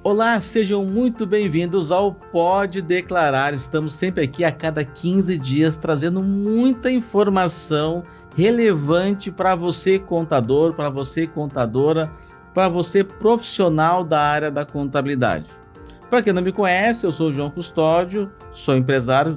Olá, sejam muito bem-vindos ao Pode Declarar. Estamos sempre aqui a cada 15 dias trazendo muita informação relevante para você contador, para você contadora, para você profissional da área da contabilidade. Para quem não me conhece, eu sou o João Custódio, sou empresário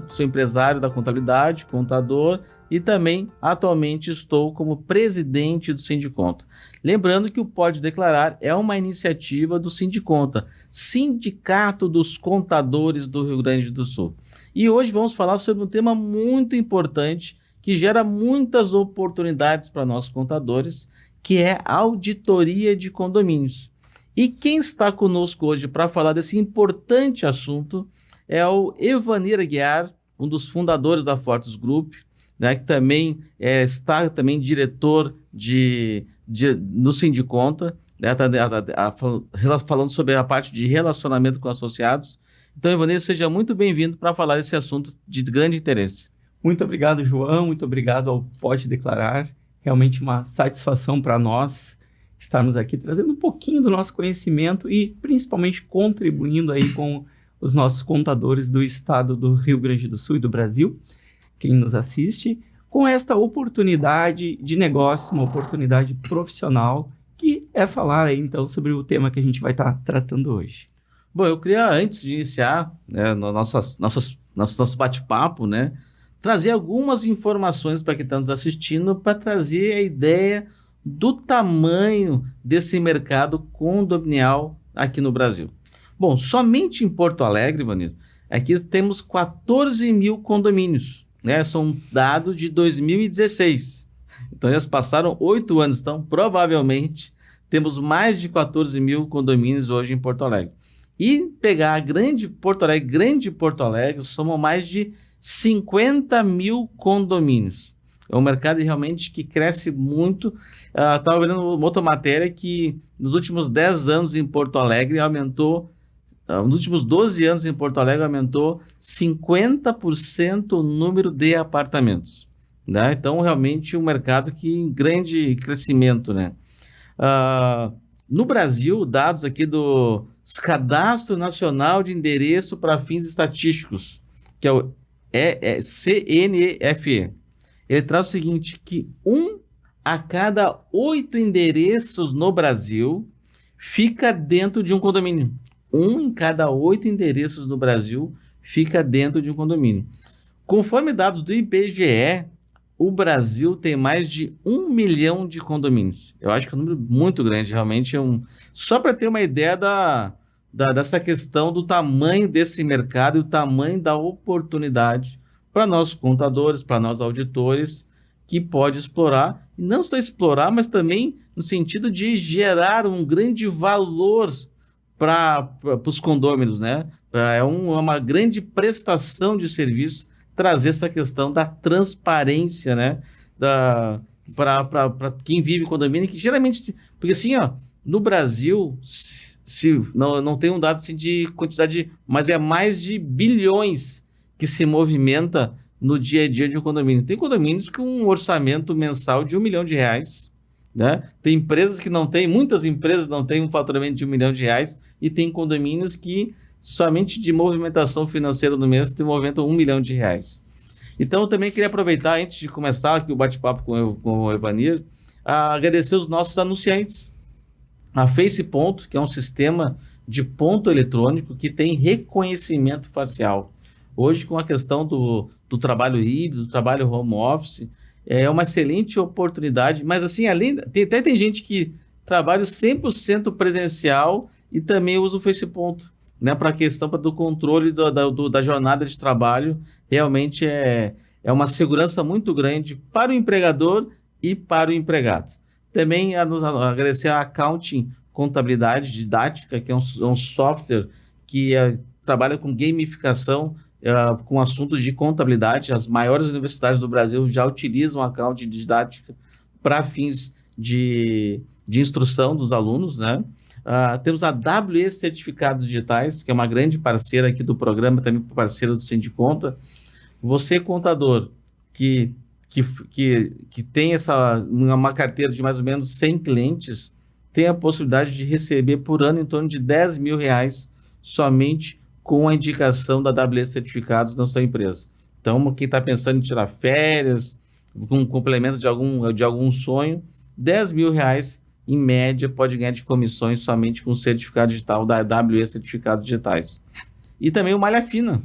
da contabilidade, contador e também atualmente estou como presidente do Sindiconta. Lembrando que o Pode Declarar é uma iniciativa do Sindiconta, Sindicato dos Contadores do Rio Grande do Sul. E hoje vamos falar sobre um tema muito importante que gera muitas oportunidades para nós contadores, que é a auditoria de condomínios. E quem está conosco hoje para falar desse importante assunto é o Evanir Aguiar, um dos fundadores da Fortes Group, né, que também está diretor no Sindiconta, né, falando sobre a parte de relacionamento com associados. Então, Evanir, seja muito bem-vindo para falar desse assunto de grande interesse. Muito obrigado, João. Muito obrigado ao Pode Declarar. Realmente uma satisfação para nós estarmos aqui trazendo um pouquinho do nosso conhecimento e principalmente contribuindo aí com os nossos contadores do estado do Rio Grande do Sul e do Brasil, quem nos assiste, com esta oportunidade de negócio, uma oportunidade profissional, que é falar aí então sobre o tema que a gente vai estar tratando hoje. Bom, eu queria, antes de iniciar no nosso bate-papo, né, trazer algumas informações para quem está nos assistindo, para trazer a ideia do tamanho desse mercado condominial aqui no Brasil. Bom, somente em Porto Alegre, Vanir, aqui temos 14 mil condomínios, né? São dados de 2016. Então, já passaram 8 anos. Então, provavelmente, temos mais de 14 mil condomínios hoje em Porto Alegre. E pegar a grande Porto Alegre, somam mais de 50 mil condomínios. É um mercado realmente que cresce muito. Estava vendo uma outra matéria que nos últimos 10 anos em Porto Alegre aumentou, nos últimos 12 anos em Porto Alegre aumentou 50% o número de apartamentos, né? Então, realmente um mercado que em grande crescimento, né? No Brasil, dados aqui do Cadastro Nacional de Endereço para Fins Estatísticos, que é o CNEFE, ele traz o seguinte, que 1 a cada 8 endereços no Brasil fica dentro de um condomínio. 1 em cada 8 endereços no Brasil fica dentro de um condomínio. Conforme dados do IBGE, o Brasil tem mais de 1 milhão de condomínios. Eu acho que é um número muito grande, realmente. Só para ter uma ideia dessa questão do tamanho desse mercado e o tamanho da oportunidade para nós contadores, para nós auditores, que pode explorar, e não só explorar, mas também no sentido de gerar um grande valor para os condôminos, né? É uma grande prestação de serviço trazer essa questão da transparência, né? Para quem vive em condomínio, que geralmente, porque assim, no Brasil, não tem um dado assim de quantidade, mas é mais de bilhões que se movimenta no dia a dia de um condomínio. Tem condomínios com um orçamento mensal de R$1 milhão, né? Tem empresas que não têm, muitas empresas não têm um faturamento de R$1 milhão, e tem condomínios que somente de movimentação financeira no mês movimentam R$1 milhão. Então, eu também queria aproveitar, antes de começar aqui o bate-papo com o Evanir, agradecer os nossos anunciantes. A Face Ponto, que é um sistema de ponto eletrônico que tem reconhecimento facial. Hoje, com a questão do trabalho híbrido, do trabalho home office, é uma excelente oportunidade, mas assim, até tem gente que trabalha 100% presencial e também usa o Face Ponto, né, para a questão do controle da jornada de trabalho. Realmente é uma segurança muito grande para o empregador e para o empregado. Também agradecer a Accounting Contabilidade Didática, que é um software que trabalha com gamificação, com assuntos de contabilidade. As maiores universidades do Brasil já utilizam a Accounting Didática para fins de instrução dos alunos, né? Temos a WE Certificados Digitais, que é uma grande parceira aqui do programa, também parceira do Sindiconta. Você, contador, que tem uma carteira de mais ou menos 100 clientes, tem a possibilidade de receber por ano em torno de R$ 10.000 somente com a indicação da AWS Certificados na sua empresa. Então, quem está pensando em tirar férias, com um complemento de algum sonho, R$ 10.000 em média pode ganhar de comissões somente com o certificado digital da AWS Certificados Digitais. E também o Malha Fina,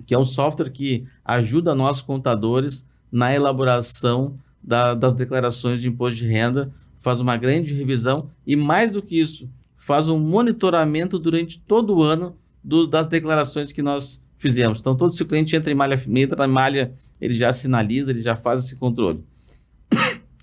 que é um software que ajuda nós contadores na elaboração das declarações de imposto de renda, faz uma grande revisão e, mais do que isso, faz um monitoramento durante todo o ano das declarações que nós fizemos. Então, todo esse cliente entra na malha, ele já sinaliza, ele já faz esse controle.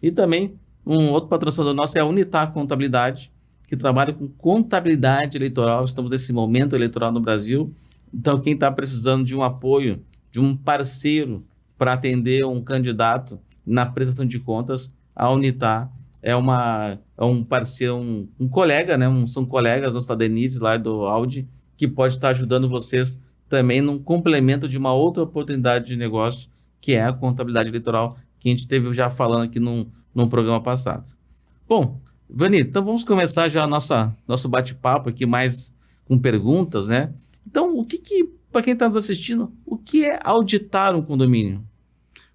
E também, um outro patrocinador nosso é a Unitar Contabilidade, que trabalha com contabilidade eleitoral. Estamos nesse momento eleitoral no Brasil. Então, quem está precisando de um apoio, de um parceiro para atender um candidato na prestação de contas, a Unitar é um parceiro, um colega, né? São colegas, nossa Denise lá do Audi, que pode estar ajudando vocês também num complemento de uma outra oportunidade de negócio, que é a contabilidade eleitoral, que a gente teve já falando aqui num programa passado. Bom, Vani, então vamos começar já nosso bate-papo aqui mais com perguntas, né? Então, para quem está nos assistindo, o que é auditar um condomínio?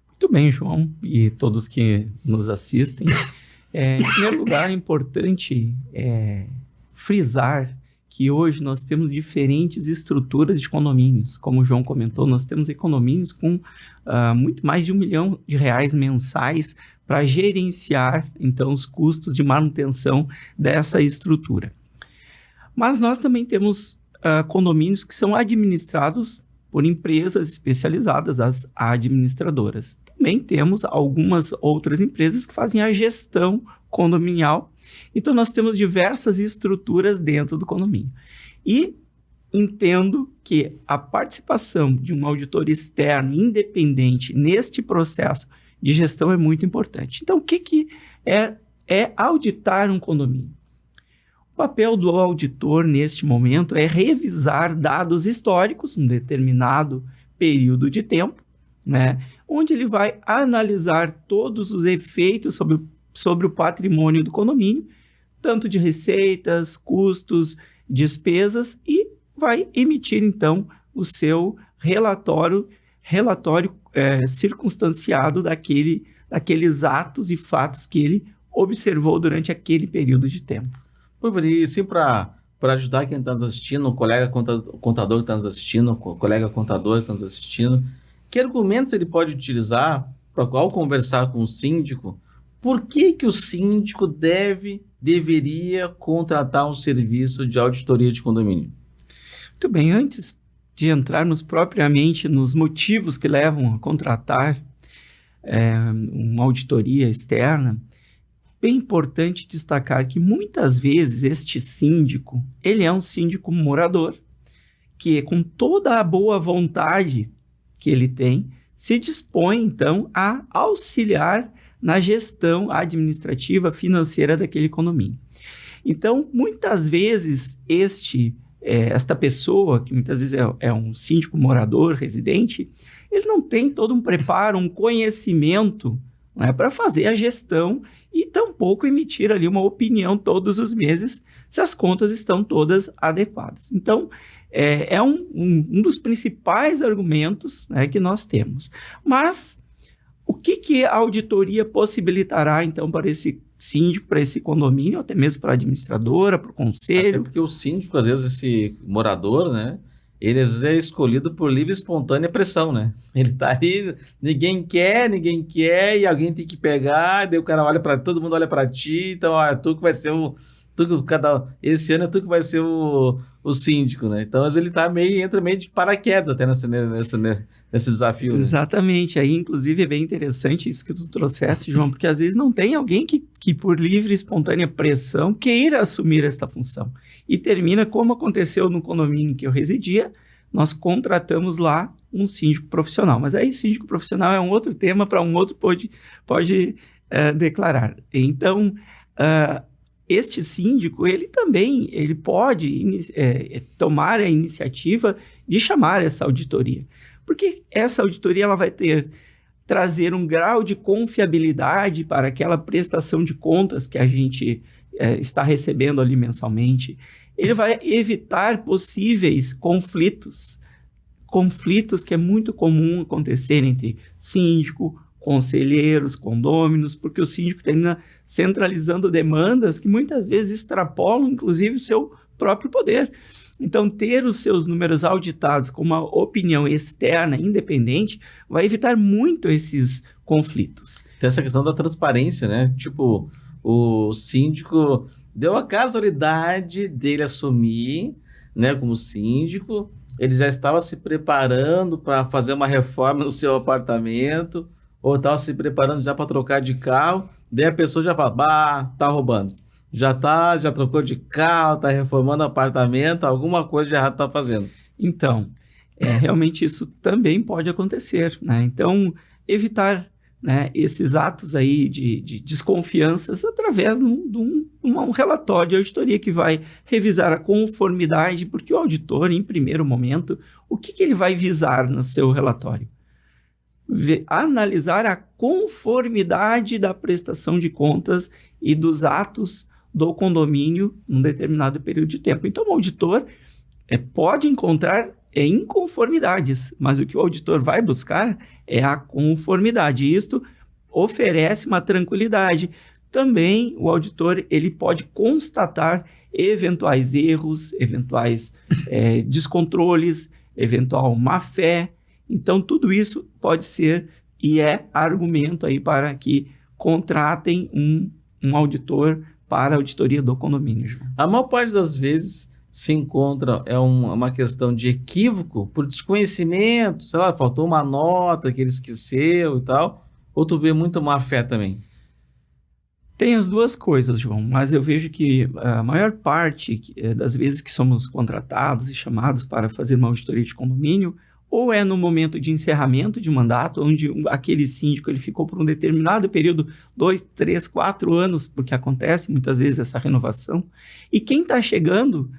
Muito bem, João, e todos que nos assistem. Em primeiro lugar, é importante frisar que hoje nós temos diferentes estruturas de condomínios. Como o João comentou, nós temos condomínios com muito mais de R$1 milhão mensais para gerenciar, então, os custos de manutenção dessa estrutura. Mas nós também temos condomínios que são administrados por empresas especializadas, as administradoras. Também temos algumas outras empresas que fazem a gestão condominial. Então, nós temos diversas estruturas dentro do condomínio. E entendo que a participação de um auditor externo, independente, neste processo de gestão é muito importante. Então, o que é auditar um condomínio? O papel do auditor, neste momento, é revisar dados históricos, um determinado período de tempo, né, onde ele vai analisar todos os efeitos sobre o patrimônio do condomínio, tanto de receitas, custos, despesas, e vai emitir, então, o seu relatório circunstanciado daqueles atos e fatos que ele observou durante aquele período de tempo. E sim, para ajudar quem está nos assistindo, o colega contador que está nos assistindo, o colega contador que está nos assistindo, que argumentos ele pode utilizar ao conversar com o síndico? Por que o síndico deveria contratar um serviço de auditoria de condomínio? Muito bem, antes de entrarmos propriamente nos motivos que levam a contratar uma auditoria externa, bem importante destacar que muitas vezes este síndico, ele é um síndico morador, que com toda a boa vontade que ele tem, se dispõe então a auxiliar na gestão administrativa financeira daquele condomínio. Então, muitas vezes esta pessoa, que muitas vezes é um síndico morador, residente, ele não tem todo um preparo, um conhecimento, né, para fazer a gestão e tampouco emitir ali uma opinião todos os meses se as contas estão todas adequadas. Então, é um dos principais argumentos, né, que nós temos. Mas o que a auditoria possibilitará, então, para esse síndico, para esse condomínio, até mesmo para a administradora, para o conselho? Até porque o síndico, às vezes, esse morador, né, ele às vezes é escolhido por livre e espontânea pressão, né? Ele tá aí, ninguém quer, e alguém tem que pegar, daí o cara todo mundo olha para ti, então, tu que vai ser esse ano é tu que vai ser o síndico, né? Então, às vezes ele entra meio de paraquedas até nesse desafio, né? Exatamente, aí inclusive é bem interessante isso que tu trouxeste, João, porque às vezes não tem alguém que por livre e espontânea pressão queira assumir esta função. E termina como aconteceu no condomínio que eu residia, nós contratamos lá um síndico profissional. Mas aí síndico profissional é um outro tema para um outro pode declarar. Então, este síndico, ele pode tomar a iniciativa de chamar essa auditoria. Porque essa auditoria ela vai trazer um grau de confiabilidade para aquela prestação de contas que a gente está recebendo ali mensalmente. Ele vai evitar possíveis conflitos que é muito comum acontecer entre síndico, conselheiros, condôminos, porque o síndico termina centralizando demandas que muitas vezes extrapolam, inclusive, o seu próprio poder. Então, ter os seus números auditados com uma opinião externa, independente, vai evitar muito esses conflitos. Tem essa questão da transparência, né? Tipo, o síndico deu a casualidade dele assumir, né, como síndico, ele já estava se preparando para fazer uma reforma no seu apartamento, ou estava se preparando já para trocar de carro, daí a pessoa já fala, bah, tá roubando. Já trocou de carro, tá reformando apartamento, alguma coisa de errado tá fazendo. Então, realmente isso também pode acontecer, né? Então, evitar, né, esses atos aí de desconfianças através de um relatório de auditoria que vai revisar a conformidade, porque o auditor, em primeiro momento, o que ele vai visar no seu relatório? Analisar a conformidade da prestação de contas e dos atos do condomínio num determinado período de tempo. Então, o auditor pode encontrar inconformidades, mas o que o auditor vai buscar é a conformidade. E isto oferece uma tranquilidade. Também o auditor ele pode constatar eventuais erros, eventuais descontroles, eventual má-fé. Então, tudo isso pode ser e é argumento aí para que contratem um auditor para a auditoria do condomínio. A maior parte das vezes se encontra uma questão de equívoco por desconhecimento, sei lá, faltou uma nota que ele esqueceu e tal, ou tu vê muito má fé também? Tem as duas coisas, João, mas eu vejo que a maior parte das vezes que somos contratados e chamados para fazer uma auditoria de condomínio, ou é no momento de encerramento de mandato, onde aquele síndico ele ficou por um determinado período, 2, 3, 4 anos, porque acontece muitas vezes essa renovação, e quem está chegando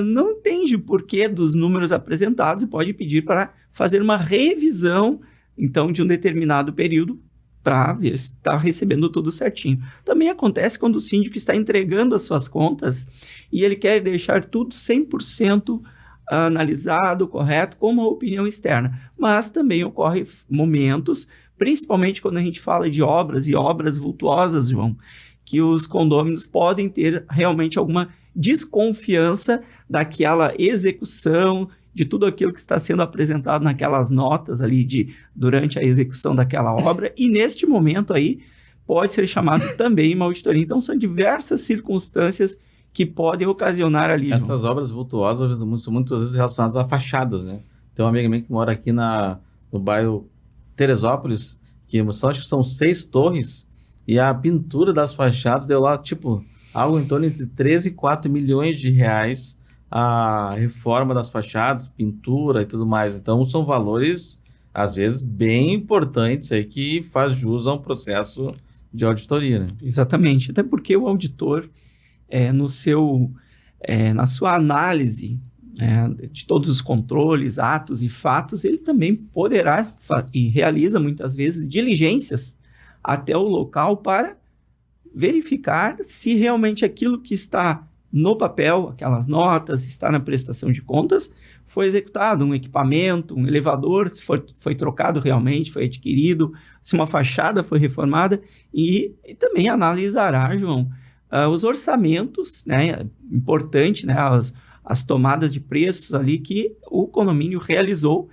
não entende o porquê dos números apresentados e pode pedir para fazer uma revisão, então, de um determinado período, para ver se está recebendo tudo certinho. Também acontece quando o síndico está entregando as suas contas e ele quer deixar tudo 100% analisado, correto, com uma opinião externa. Mas também ocorrem momentos, principalmente quando a gente fala de obras e obras vultuosas, João, que os condôminos podem ter realmente alguma desconfiança daquela execução, de tudo aquilo que está sendo apresentado naquelas notas ali durante a execução daquela obra, e neste momento aí pode ser chamado também uma auditoria. Então, são diversas circunstâncias que podem ocasionar ali. Essas obras vultuosas são muitas vezes relacionadas a fachadas, né? Tem uma amiga minha que mora aqui no bairro Teresópolis, acho que são 6 torres, e a pintura das fachadas deu lá, tipo, algo em torno de 13 e 4 milhões de reais a reforma das fachadas, pintura e tudo mais. Então, são valores, às vezes, bem importantes aí que faz jus a um processo de auditoria, né? Exatamente, até porque o auditor, na sua análise de todos os controles, atos e fatos, ele também poderá e realiza muitas vezes diligências até o local para verificar se realmente aquilo que está no papel, aquelas notas, está na prestação de contas, foi executado, um equipamento, um elevador, se foi trocado realmente, foi adquirido, se uma fachada foi reformada, e também analisará, João, os orçamentos, né, importante, né, as tomadas de preços ali que o condomínio realizou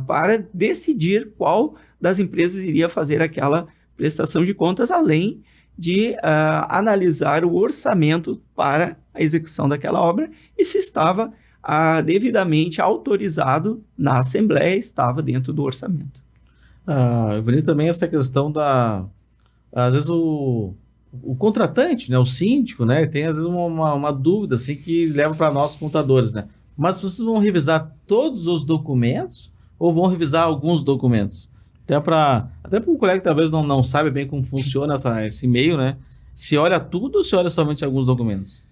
para decidir qual das empresas iria fazer aquela prestação de contas, além de analisar o orçamento para a execução daquela obra e se estava devidamente autorizado na Assembleia, estava dentro do orçamento. Eu vejo também essa questão às vezes o contratante, né, o síndico, né, tem às vezes uma dúvida assim que leva para nós contadores, né? Mas vocês vão revisar todos os documentos ou vão revisar alguns documentos? Até para um colega que talvez não sabe bem como funciona esse meio, né? Se olha tudo ou se olha somente alguns documentos?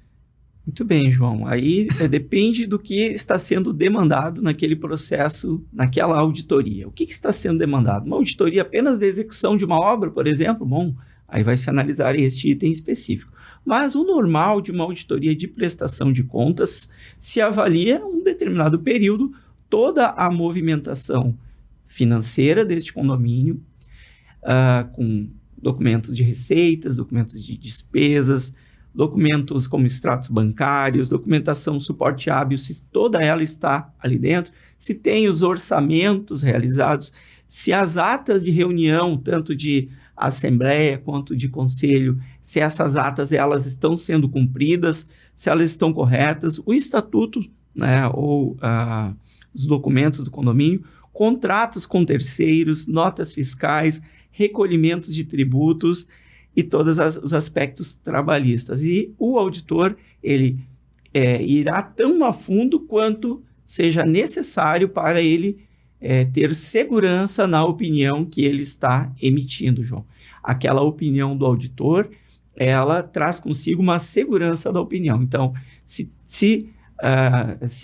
Muito bem, João. Aí depende do que está sendo demandado naquele processo, naquela auditoria. O que está sendo demandado? Uma auditoria apenas da execução de uma obra, por exemplo? Bom, aí vai se analisar este item específico. Mas o normal de uma auditoria de prestação de contas se avalia um determinado período toda a movimentação financeira deste condomínio, com documentos de receitas, documentos de despesas, documentos como extratos bancários, documentação suporte hábil, se toda ela está ali dentro, se tem os orçamentos realizados, se as atas de reunião, tanto de assembleia quanto de conselho, se essas atas elas estão sendo cumpridas, se elas estão corretas, o estatuto, né, ou os documentos do condomínio, contratos com terceiros, notas fiscais, recolhimentos de tributos e todos os aspectos trabalhistas. E o auditor, ele irá tão a fundo quanto seja necessário para ele ter segurança na opinião que ele está emitindo, João. Aquela opinião do auditor, ela traz consigo uma segurança da opinião. Então, se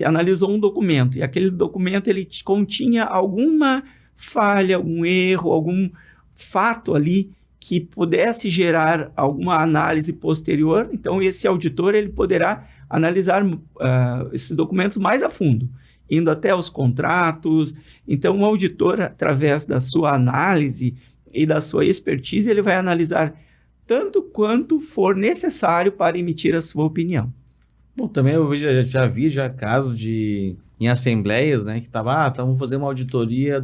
analisou um documento e aquele documento ele continha alguma falha, algum erro, algum fato ali que pudesse gerar alguma análise posterior, então esse auditor ele poderá analisar esses documentos mais a fundo, indo até os contratos. Então o auditor, através da sua análise e da sua expertise, ele vai analisar tanto quanto for necessário para emitir a sua opinião. Bom, também eu já vi casos em assembleias, né, que vamos fazer uma auditoria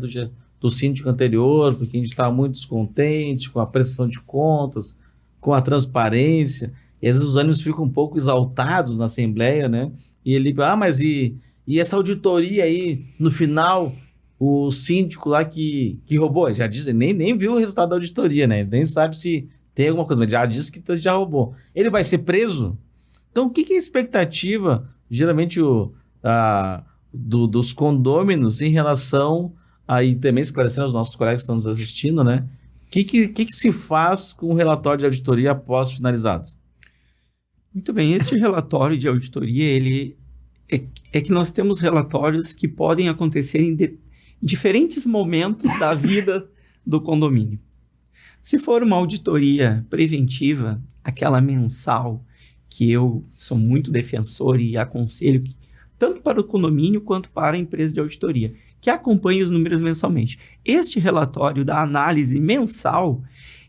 do síndico anterior, porque a gente está muito descontente com a prestação de contas, com a transparência, e às vezes os ânimos ficam um pouco exaltados na assembleia, né, e ele, mas e essa auditoria aí, no final, o síndico lá que roubou, já diz, nem viu o resultado da auditoria, né, nem sabe se tem alguma coisa, mas já disse que já roubou. Ele vai ser preso? Então, o que é a expectativa, geralmente, dos condôminos em relação, aí também esclarecendo aos nossos colegas que estão nos assistindo, né? O que se faz com o relatório de auditoria após finalizados? Muito bem, este relatório de auditoria, ele é que nós temos relatórios que podem acontecer em diferentes momentos da vida do condomínio. Se for uma auditoria preventiva, aquela mensal, que eu sou muito defensor e aconselho, tanto para o condomínio quanto para a empresa de auditoria, que acompanhe os números mensalmente. Este relatório da análise mensal,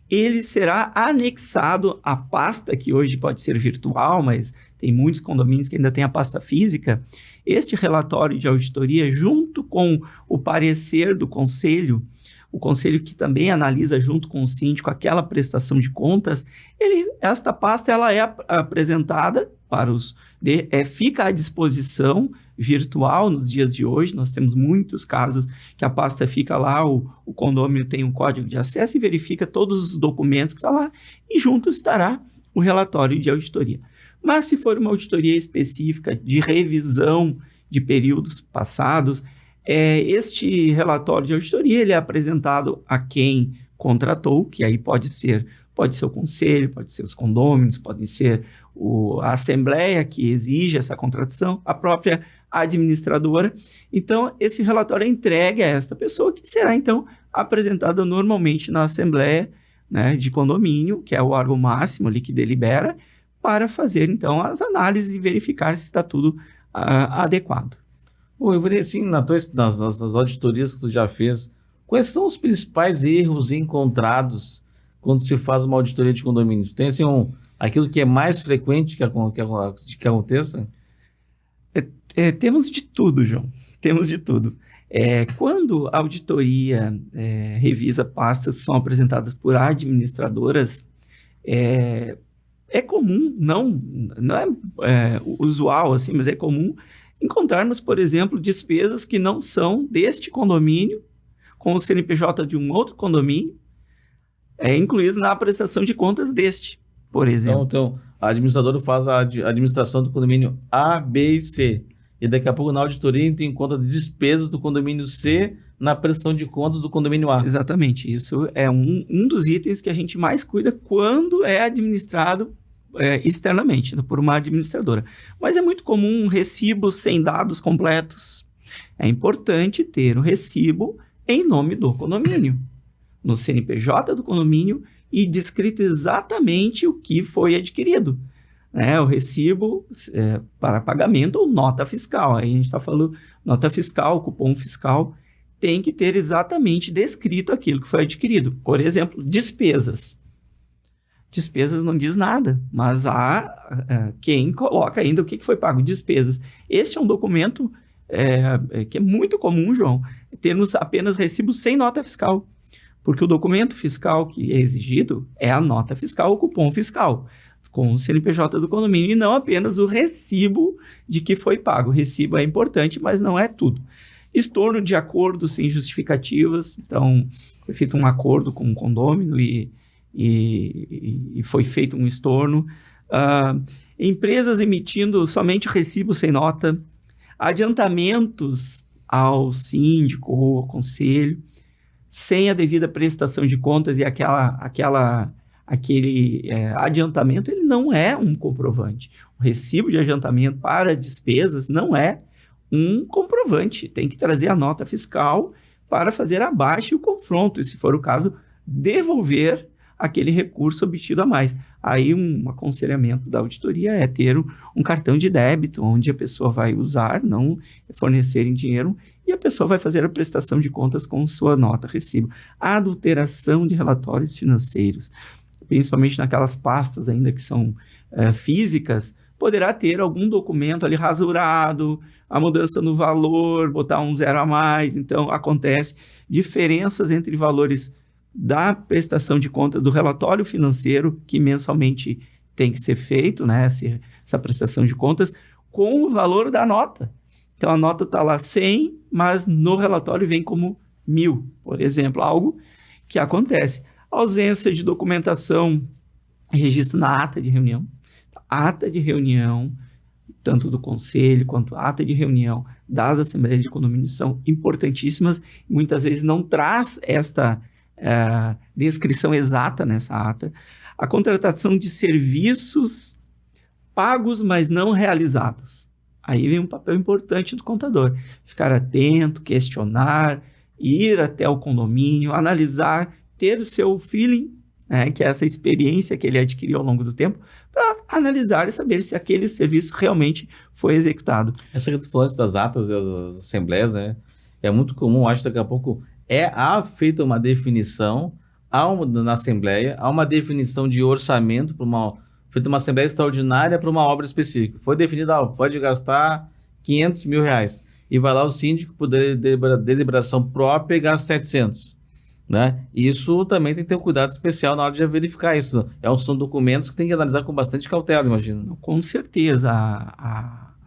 ele será anexado à pasta, que hoje pode ser virtual, mas tem muitos condomínios que ainda têm a pasta física. Este relatório de auditoria, junto com o parecer do conselho, o conselho que também analisa junto com o síndico aquela prestação de contas, esta pasta ela é apresentada para fica à disposição virtual nos dias de hoje. Nós temos muitos casos que a pasta fica lá, o condomínio tem um código de acesso e verifica todos os documentos que estão lá, e junto estará o relatório de auditoria. Mas se for uma auditoria específica de revisão de períodos passados, este relatório de auditoria ele é apresentado a quem contratou, que aí pode ser o conselho, pode ser os condôminos, pode ser a assembleia que exige essa contratação, a própria administradora. Então, esse relatório é entregue a esta pessoa, que será, então, apresentado normalmente na assembleia, né, de condomínio, que é o órgão máximo ali que delibera, para fazer, então, as análises e verificar se está tudo adequado. Bom, eu vou dizer assim, nas auditorias que tu já fez, quais são os principais erros encontrados quando se faz uma auditoria de condomínios? Tem assim, aquilo que é mais frequente que aconteça? Temos de tudo, João. Temos de tudo. Quando a auditoria revisa pastas que são apresentadas por administradoras, é comum, não é usual, assim, mas é comum encontrarmos, por exemplo, despesas que não são deste condomínio, com o CNPJ de um outro condomínio, incluído na prestação de contas deste, por exemplo. Então a administradora faz a administração do condomínio A, B e C, e daqui a pouco na auditoria tem em conta despesas do condomínio C na prestação de contas do condomínio A. Exatamente, isso é um dos itens que a gente mais cuida quando é administrado externamente, por uma administradora. Mas é muito comum um recibo sem dados completos. É importante ter o recibo em nome do condomínio, no CNPJ do condomínio, e descrito exatamente o que foi adquirido, né? O recibo para pagamento ou nota fiscal. Aí a gente está falando nota fiscal, cupom fiscal, tem que ter exatamente descrito aquilo que foi adquirido. Por exemplo, despesas. Despesas não diz nada, mas há quem coloca ainda o que foi pago. Despesas. Este é um documento que é muito comum, João, termos apenas recibos sem nota fiscal, porque o documento fiscal que é exigido é a nota fiscal, o cupom fiscal, com o CNPJ do condomínio, e não apenas o recibo de que foi pago. O recibo é importante, mas não é tudo. Estorno de acordo sem justificativas. Então, foi feito um acordo com o condômino e foi feito um estorno. Empresas emitindo somente recibo sem nota. Adiantamentos ao síndico ou ao conselho, sem a devida prestação de contas, e aquele adiantamento, ele não é um comprovante. O recibo de adiantamento para despesas não é um comprovante. Tem que trazer a nota fiscal para fazer abaixo o confronto, e, se for o caso, devolver aquele recurso obtido a mais. Aí um aconselhamento da auditoria é ter um cartão de débito, onde a pessoa vai usar, não fornecer em dinheiro, e a pessoa vai fazer a prestação de contas com sua nota recibo. A adulteração de relatórios financeiros, principalmente naquelas pastas ainda que são físicas, poderá ter algum documento ali rasurado, a mudança no valor, botar um zero a mais. Então, acontece diferenças entre valores da prestação de conta do relatório financeiro, que mensalmente tem que ser feito, né, essa prestação de contas, com o valor da nota. Então, a nota está lá 100, mas no relatório vem como 1.000, por exemplo, algo que acontece. Ausência de documentação e registro na ata de reunião. Ata de reunião, tanto do conselho quanto ata de reunião das assembleias de condomínio, são importantíssimas. Muitas vezes não traz esta descrição exata nessa ata. A contratação de serviços pagos, mas não realizados. Aí vem um papel importante do contador. Ficar atento, questionar, ir até o condomínio, analisar, ter o seu feeling, que é essa experiência que ele adquiriu ao longo do tempo, para analisar e saber se aquele serviço realmente foi executado. Essa que tu falou das atas das assembleias, né? É muito comum, acho que daqui a pouco há feita uma definição na Assembleia, há uma definição de orçamento feita uma Assembleia Extraordinária para uma obra específica. Foi definido, pode gastar 500 mil reais. E vai lá o síndico, por deliberação própria, e gasta 700. Né? Isso também tem que ter um cuidado especial na hora de verificar isso. São documentos que tem que analisar com bastante cautela, imagino. Com certeza.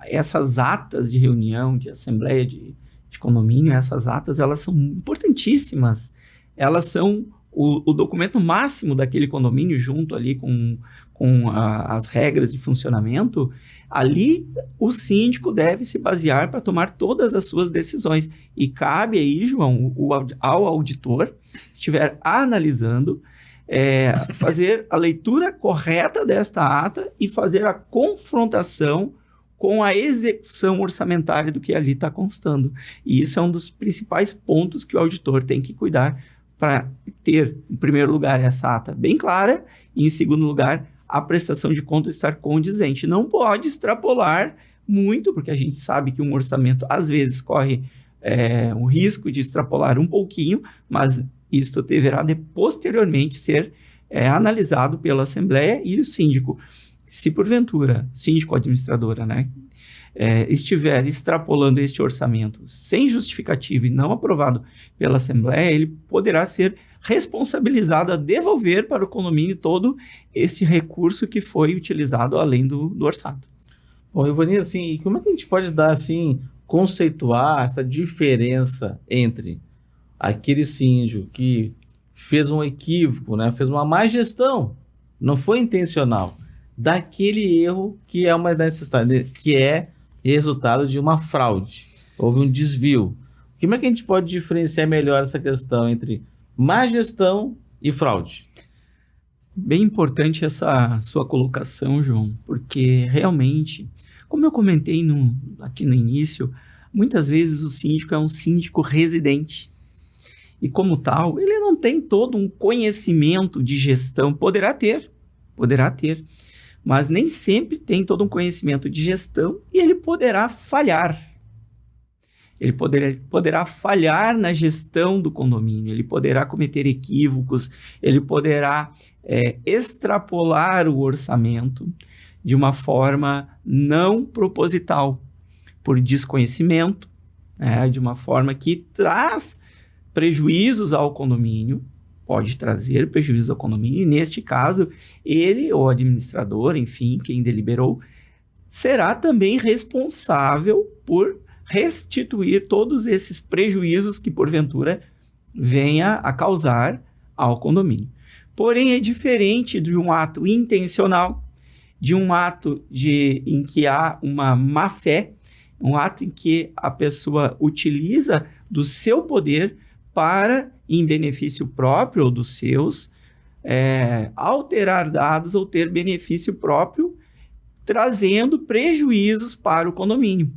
Essas atas de reunião, de Assembleia de condomínio, essas atas, elas são importantíssimas. Elas são o documento máximo daquele condomínio, junto ali com as regras de funcionamento. Ali, o síndico deve se basear para tomar todas as suas decisões. E cabe aí, João, ao auditor, se estiver analisando, fazer a leitura correta desta ata e fazer a confrontação com a execução orçamentária do que ali está constando. E isso é um dos principais pontos que o auditor tem que cuidar para ter, em primeiro lugar, essa ata bem clara, e, em segundo lugar, a prestação de contas estar condizente. Não pode extrapolar muito, porque a gente sabe que um orçamento, às vezes, corre o risco de extrapolar um pouquinho, mas isto deverá posteriormente ser analisado pela Assembleia e o síndico. Se porventura, síndico ou administradora, né, estiver extrapolando este orçamento sem justificativa e não aprovado pela Assembleia, ele poderá ser responsabilizado a devolver para o condomínio todo esse recurso que foi utilizado além do orçado. Bom, Ivani, assim, como é que a gente pode dar, assim, conceituar essa diferença entre aquele síndico que fez um equívoco, né, fez uma má gestão, não foi intencional, daquele erro que é uma necessidade, que é resultado de uma fraude, houve um desvio. Como é que a gente pode diferenciar melhor essa questão entre má gestão e fraude? Bem importante essa sua colocação, João, porque realmente, como eu comentei aqui no início, muitas vezes o síndico é um síndico residente. e como tal, ele não tem todo um conhecimento de gestão. Poderá ter, mas nem sempre tem todo um conhecimento de gestão e ele poderá falhar. Ele poderá falhar na gestão do condomínio, ele poderá cometer equívocos, ele poderá extrapolar o orçamento de uma forma não proposital, por desconhecimento, de uma forma que traz prejuízos ao condomínio, pode trazer prejuízos ao condomínio, e neste caso, ele ou o administrador, enfim, quem deliberou, será também responsável por restituir todos esses prejuízos que, porventura, venha a causar ao condomínio. Porém, é diferente de um ato intencional, de um ato em que há uma má-fé, um ato em que a pessoa utiliza do seu poder para, em benefício próprio ou dos seus, alterar dados ou ter benefício próprio, trazendo prejuízos para o condomínio.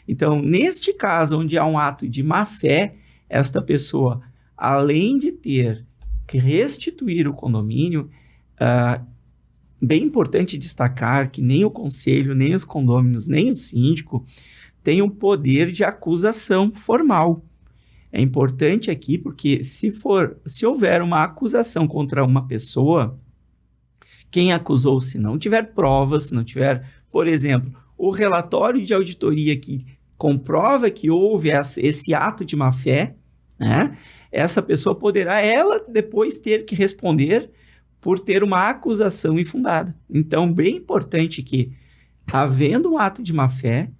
Então, neste caso, onde há um ato de má-fé, esta pessoa, além de ter que restituir o condomínio, bem importante destacar que nem o conselho, nem os condôminos, nem o síndico têm o poder de acusação formal. É importante aqui porque se houver uma acusação contra uma pessoa, quem acusou, se não tiver provas, se não tiver, por exemplo, o relatório de auditoria que comprova que houve esse ato de má-fé, essa pessoa poderá, ela, depois ter que responder por ter uma acusação infundada. Então, bem importante que, havendo um ato de má-fé,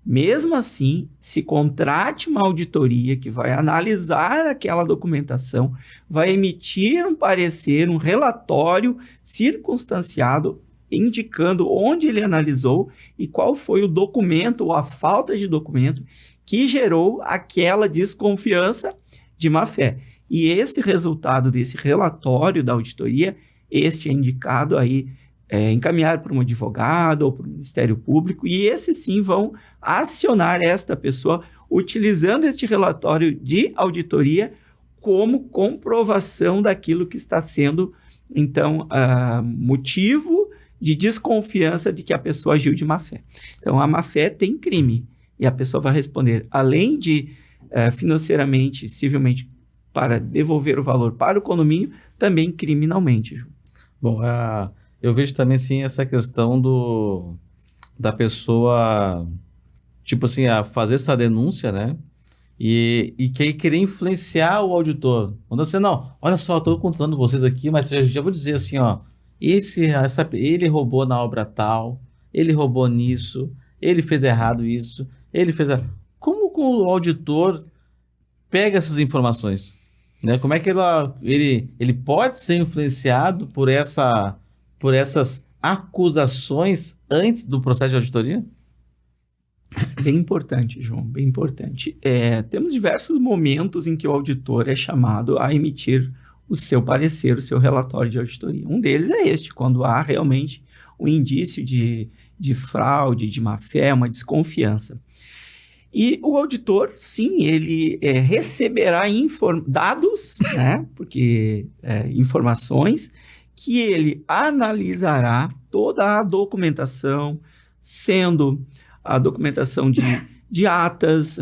mesmo assim, se contrate uma auditoria que vai analisar aquela documentação, vai emitir um parecer, um relatório circunstanciado, indicando onde ele analisou e qual foi o documento ou a falta de documento que gerou aquela desconfiança de má-fé. E esse resultado desse relatório da auditoria, este é indicado aí, encaminhado por um advogado ou por um Ministério Público, e esses sim vão acionar esta pessoa utilizando este relatório de auditoria como comprovação daquilo que está sendo, então, motivo de desconfiança de que a pessoa agiu de má-fé. Então, a má-fé tem crime, e a pessoa vai responder, além de financeiramente, civilmente, para devolver o valor para o condomínio, também criminalmente, Ju. Bom, eu vejo também, sim, essa questão da pessoa, tipo assim, a fazer essa denúncia, né? E querer influenciar o auditor. Quando você, não, olha só, eu estou contando vocês aqui, mas já vou dizer assim, ó, ele roubou na obra tal, ele roubou nisso, ele fez errado isso, ele fez... Como o auditor pega essas informações? Né? Como é que ele pode ser influenciado por essas acusações antes do processo de auditoria? Bem importante, João, bem importante. Temos diversos momentos em que o auditor é chamado a emitir o seu parecer, o seu relatório de auditoria. Um deles é este, quando há realmente um indício de fraude, de má-fé, uma desconfiança. E o auditor, sim, ele receberá dados, né, informações, que ele analisará toda a documentação, sendo a documentação de atas,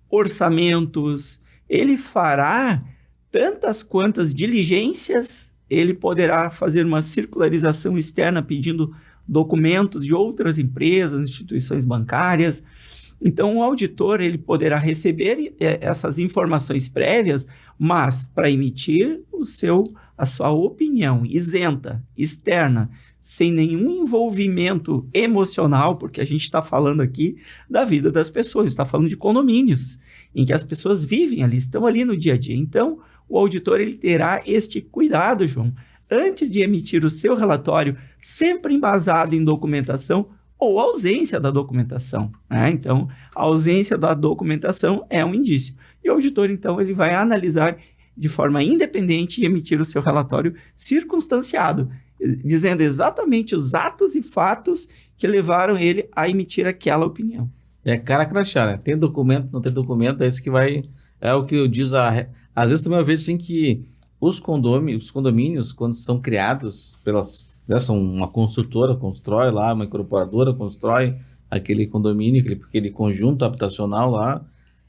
orçamentos. Ele fará tantas quantas diligências, ele poderá fazer uma circularização externa pedindo documentos de outras empresas, instituições bancárias. Então, o auditor ele poderá receber essas informações prévias, mas para emitir a sua opinião isenta, externa, sem nenhum envolvimento emocional, porque a gente está falando aqui da vida das pessoas, está falando de condomínios, em que as pessoas vivem ali, estão ali no dia a dia. Então, o auditor ele terá este cuidado, João, antes de emitir o seu relatório, sempre embasado em documentação ou ausência da documentação, né? Então, a ausência da documentação é um indício. E o auditor, então, ele vai analisar de forma independente e emitir o seu relatório circunstanciado, dizendo exatamente os atos e fatos que levaram ele a emitir aquela opinião. É cara crachá, né? Tem documento, não tem documento, é isso que vai é o que eu diz, às vezes também eu vejo assim que os condomínios, quando são criados são uma construtora, constrói lá, uma incorporadora constrói aquele condomínio, aquele conjunto habitacional lá,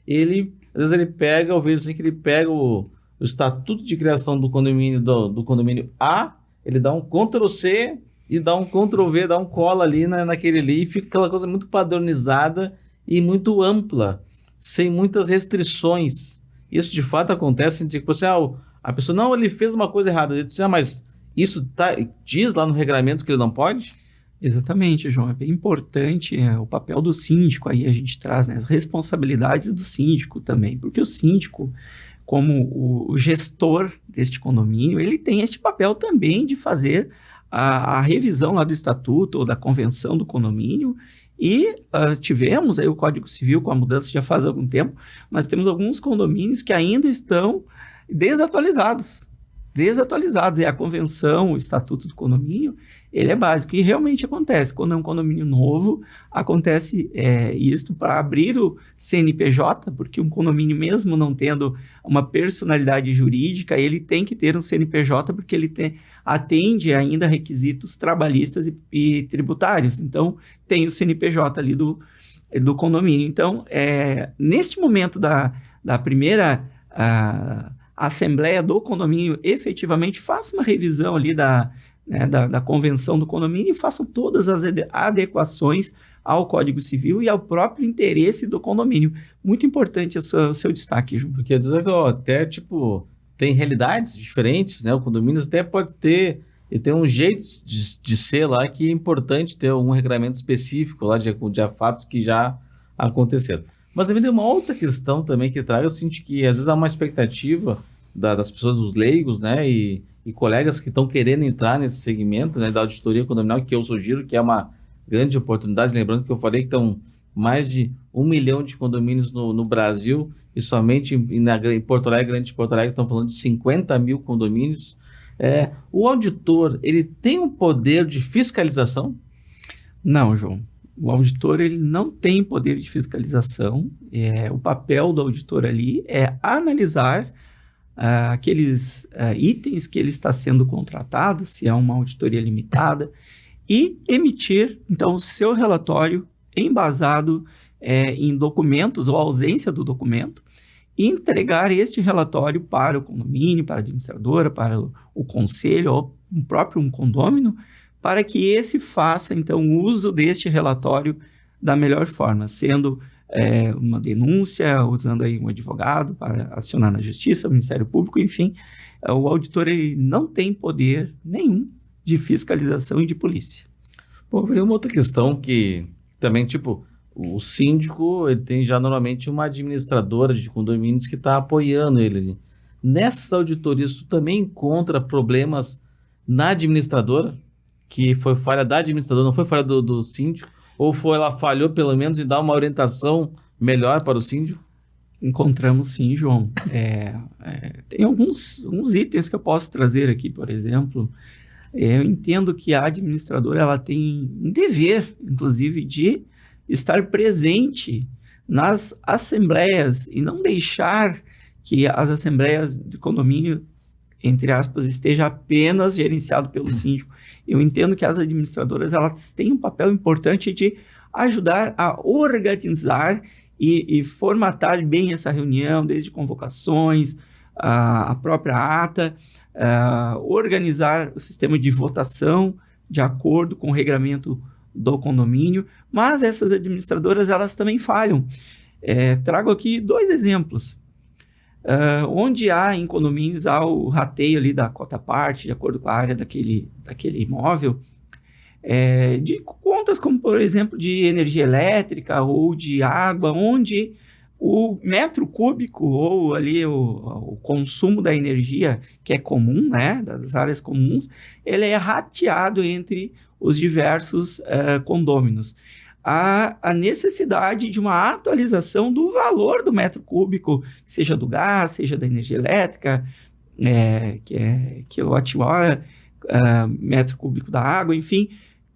às vezes ele pega, eu vejo assim que ele pega o estatuto de criação do condomínio, do condomínio A, ele dá um Ctrl+C e dá um Ctrl+V, dá um cola ali naquele ali, e fica aquela coisa muito padronizada e muito ampla, sem muitas restrições. Isso de fato acontece, tipo assim, a pessoa, não, ele fez uma coisa errada, ele disse, mas isso diz lá no regramento que ele não pode? Exatamente, João. É bem importante o papel do síndico, aí a gente traz, né, as responsabilidades do síndico também, porque o síndico, como o gestor deste condomínio, ele tem este papel também de fazer a revisão lá do estatuto ou da convenção do condomínio, e tivemos aí o Código Civil com a mudança já faz algum tempo, mas temos alguns condomínios que ainda estão desatualizados, e a convenção, o estatuto do condomínio, ele é básico, e realmente acontece, quando é um condomínio novo, acontece isto para abrir o CNPJ, porque um condomínio mesmo não tendo uma personalidade jurídica, ele tem que ter um CNPJ, porque ele atende ainda requisitos trabalhistas e tributários, então tem o CNPJ ali do condomínio. Então, neste momento da primeira assembleia do condomínio, efetivamente faça uma revisão ali da convenção do condomínio e façam todas as adequações ao Código Civil e ao próprio interesse do condomínio. Muito importante o seu destaque, João. Porque às vezes até, tem realidades diferentes, né? O condomínio até pode ter, e tem um jeito de ser lá que é importante ter um regramento específico lá de fatos que já aconteceram. Mas também tem uma outra questão também que traga, eu sinto que às vezes há uma expectativa das pessoas, dos leigos, né, e colegas que estão querendo entrar nesse segmento, né, da auditoria condominial, que eu sugiro que é uma grande oportunidade, lembrando que eu falei que estão mais de 1 milhão de condomínios no Brasil, e somente em Porto Alegre, Grande Porto Alegre, estão falando de 50 mil condomínios. O auditor, ele tem um poder de fiscalização? Não, João. O auditor, ele não tem poder de fiscalização. O papel do auditor ali é analisar aqueles itens que ele está sendo contratado, se é uma auditoria limitada, e emitir, então, o seu relatório embasado em documentos ou ausência do documento, e entregar este relatório para o condomínio, para a administradora, para o conselho ou um condômino, para que esse faça, então, uso deste relatório da melhor forma, sendo uma denúncia, usando aí um advogado para acionar na justiça, o Ministério Público, enfim, o auditor ele não tem poder nenhum de fiscalização e de polícia. Bom, veio uma outra questão que também, o síndico, ele tem já normalmente uma administradora de condomínios que está apoiando ele. Nessas auditorias, tu também encontra problemas na administradora? Que foi falha da administradora, não foi falha do síndico? Ou ela falhou pelo menos em dar uma orientação melhor para o síndico? Encontramos sim, João. Tem alguns itens que eu posso trazer aqui, por exemplo. Eu entendo que a administradora ela tem um dever, inclusive, de estar presente nas assembleias e não deixar que as assembleias de condomínio, entre aspas, esteja apenas gerenciado pelo síndico. Eu entendo que as administradoras elas têm um papel importante de ajudar a organizar e formatar bem essa reunião, desde convocações, a própria ata, organizar o sistema de votação de acordo com o regramento do condomínio, mas essas administradoras elas também falham. Trago aqui 2 exemplos. Onde há em condomínios o rateio ali da cota-parte, de acordo com a área daquele imóvel, de contas como, por exemplo, de energia elétrica ou de água, onde o metro cúbico ou ali o consumo da energia, que é comum, né, das áreas comuns, ele é rateado entre os diversos condôminos. A necessidade de uma atualização do valor do metro cúbico, seja do gás, seja da energia elétrica, que é quilowatt-hora, metro cúbico da água, enfim,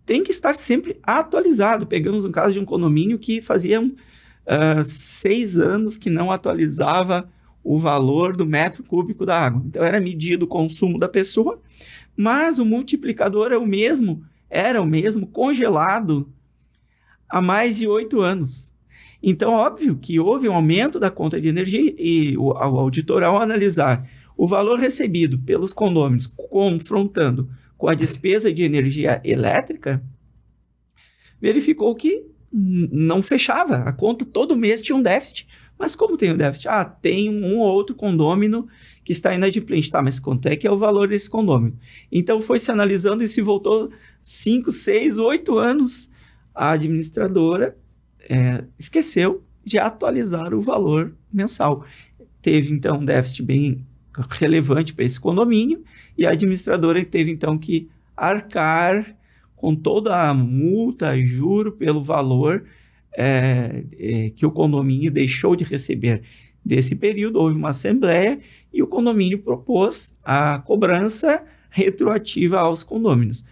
tem que estar sempre atualizado. Pegamos um caso de um condomínio que fazia 6 anos que não atualizava o valor do metro cúbico da água. Então, era medido o consumo da pessoa, mas o multiplicador era o mesmo congelado há mais de 8 anos. Então, óbvio que houve um aumento da conta de energia e o auditor, ao analisar o valor recebido pelos condôminos confrontando com a despesa de energia elétrica, verificou que não fechava. A conta todo mês tinha um déficit. Mas como tem um déficit? Tem um ou outro condômino que está inadimplente. Tá, mas quanto é que é o valor desse condômino? Então foi se analisando e se voltou 5, 6, 8 anos. A administradora esqueceu de atualizar o valor mensal. Teve, então, um déficit bem relevante para esse condomínio e a administradora teve, então, que arcar com toda a multa e juro pelo valor que o condomínio deixou de receber desse período. Houve uma assembleia e o condomínio propôs a cobrança retroativa aos condôminos.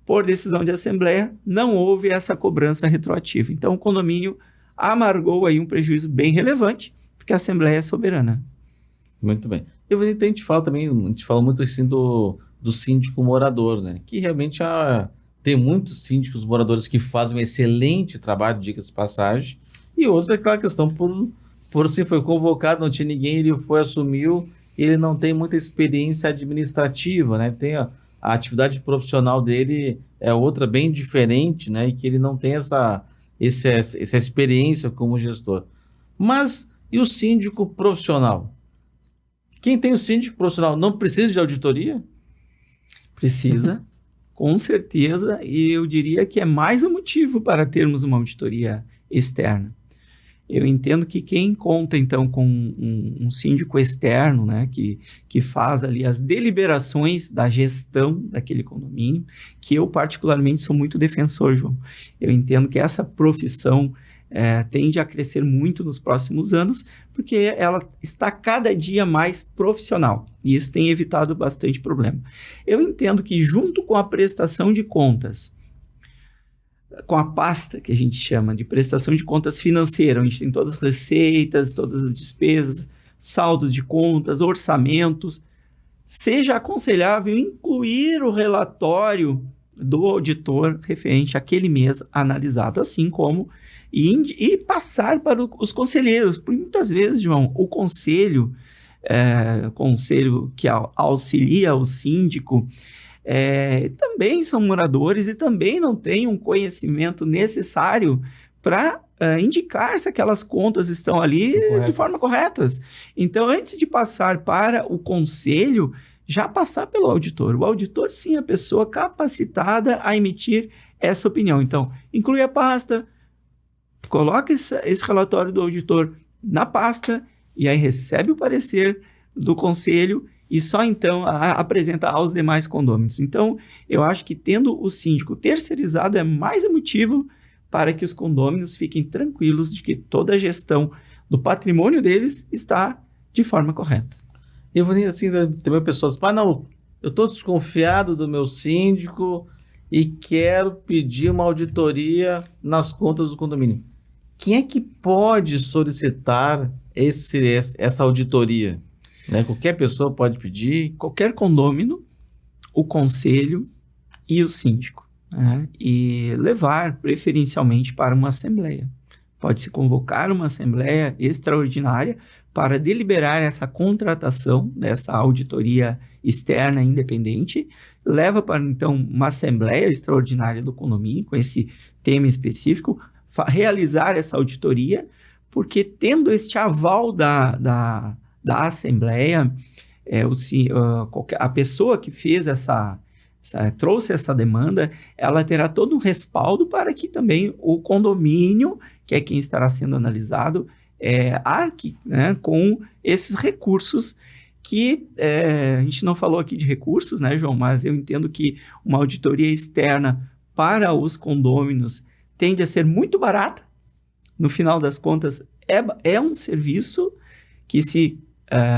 Por decisão de assembleia, não houve essa cobrança retroativa. Então, o condomínio amargou aí um prejuízo bem relevante, porque a assembleia é soberana. Muito bem. A gente fala muito assim do síndico morador, né? Que realmente tem muitos síndicos moradores que fazem um excelente trabalho, diga-se de passagem, e outros é aquela questão por se foi convocado, não tinha ninguém, ele assumiu, ele não tem muita experiência administrativa, né? Tem a atividade profissional dele é outra bem diferente, né? E que ele não tem essa experiência como gestor. Mas e o síndico profissional? Quem tem o síndico profissional não precisa de auditoria? Precisa. Com certeza, e eu diria que é mais um motivo para termos uma auditoria externa. Eu entendo que quem conta, então, com um síndico externo, né, que faz ali as deliberações da gestão daquele condomínio, que eu particularmente sou muito defensor, João. Eu entendo que essa profissão tende a crescer muito nos próximos anos, porque ela está cada dia mais profissional, e isso tem evitado bastante problema. Eu entendo que junto com a prestação de contas, com a pasta que a gente chama de prestação de contas financeira, onde tem todas as receitas, todas as despesas, saldos de contas, orçamentos, seja aconselhável incluir o relatório do auditor referente àquele mês analisado, assim como e passar para os conselheiros, porque muitas vezes, João, o conselho que auxilia o síndico, também são moradores e também não têm um conhecimento necessário para indicar se aquelas contas estão ali de forma corretas. Então, antes de passar para o conselho, já passar pelo auditor. O auditor, sim, é a pessoa capacitada a emitir essa opinião. Então, inclui a pasta, coloca esse relatório do auditor na pasta e aí recebe o parecer do conselho e só então apresenta aos demais condôminos. Então, eu acho que tendo o síndico terceirizado é mais um motivo para que os condôminos fiquem tranquilos de que toda a gestão do patrimônio deles está de forma correta. Eu vou assim, também pessoas, não, eu estou desconfiado do meu síndico e quero pedir uma auditoria nas contas do condomínio. Quem é que pode solicitar essa auditoria? Né? Qualquer pessoa pode pedir? Qualquer condômino, o conselho e o síndico. Né? E levar preferencialmente para uma assembleia. Pode-se convocar uma assembleia extraordinária para deliberar essa contratação dessa auditoria externa independente, leva para, então, uma assembleia extraordinária do condomínio com esse tema específico, realizar essa auditoria, porque tendo este aval da assembleia, a pessoa que fez trouxe essa demanda, ela terá todo um respaldo para que também o condomínio, que é quem estará sendo analisado, arque, né, com esses recursos que a gente não falou aqui de recursos, né, João, mas eu entendo que uma auditoria externa para os condôminos tende a ser muito barata. No final das contas, é um serviço que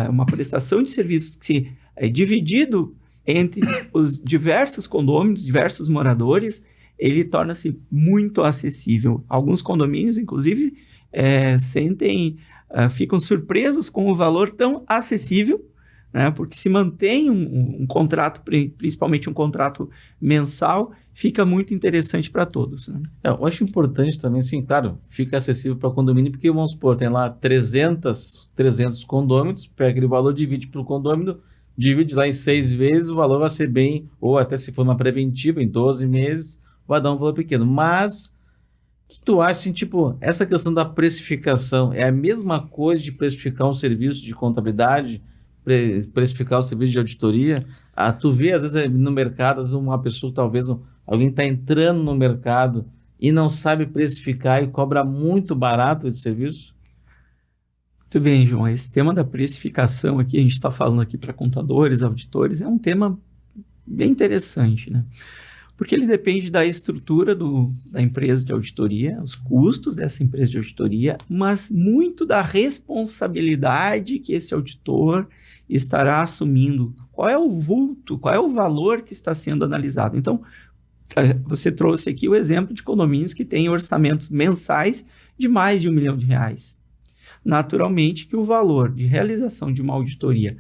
uma prestação de serviços que é dividido entre os diversos condôminos, diversos moradores, ele torna-se muito acessível. Alguns condomínios, inclusive, sentem ficam surpresos com o valor tão acessível, né? Porque se mantém um contrato, principalmente um contrato mensal, fica muito interessante para todos, né? Eu acho importante também, sim, claro, fica acessível para condomínio, porque vamos supor, tem lá 300 condôminos, pega aquele valor, divide pelo condomínio, divide lá em 6 vezes, o valor vai ser bem, ou até se for uma preventiva, em 12 meses, vai dar um valor pequeno. Mas, o que tu acha, assim, tipo, essa questão da precificação é a mesma coisa de precificar um serviço de contabilidade, precificar o serviço de auditoria? Tu vê, às vezes, no mercado, às vezes uma pessoa, talvez, alguém está entrando no mercado e não sabe precificar e cobra muito barato esse serviço? Muito bem, João. Esse tema da precificação aqui, a gente está falando aqui para contadores, auditores, é um tema bem interessante, né? Porque ele depende da estrutura da empresa de auditoria, os custos dessa empresa de auditoria, mas muito da responsabilidade que esse auditor estará assumindo. Qual é o vulto, qual é o valor que está sendo analisado? Então, você trouxe aqui o exemplo de condomínios que têm orçamentos mensais de mais de R$1 milhão. Naturalmente que o valor de realização de uma auditoria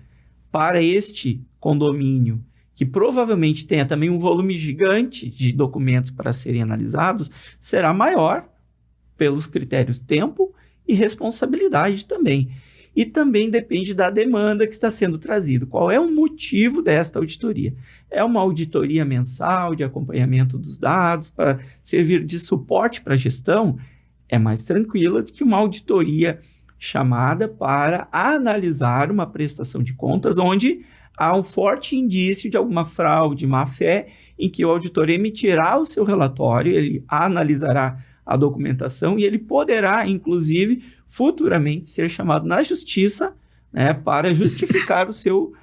para este condomínio, que provavelmente tenha também um volume gigante de documentos para serem analisados, será maior pelos critérios tempo e responsabilidade também. E também depende da demanda que está sendo trazida. Qual é o motivo desta auditoria? É uma auditoria mensal de acompanhamento dos dados para servir de suporte para a gestão? É mais tranquila do que uma auditoria chamada para analisar uma prestação de contas onde há um forte indício de alguma fraude, má-fé, em que o auditor emitirá o seu relatório, ele analisará a documentação e ele poderá, inclusive, futuramente ser chamado na justiça, né, para justificar o seu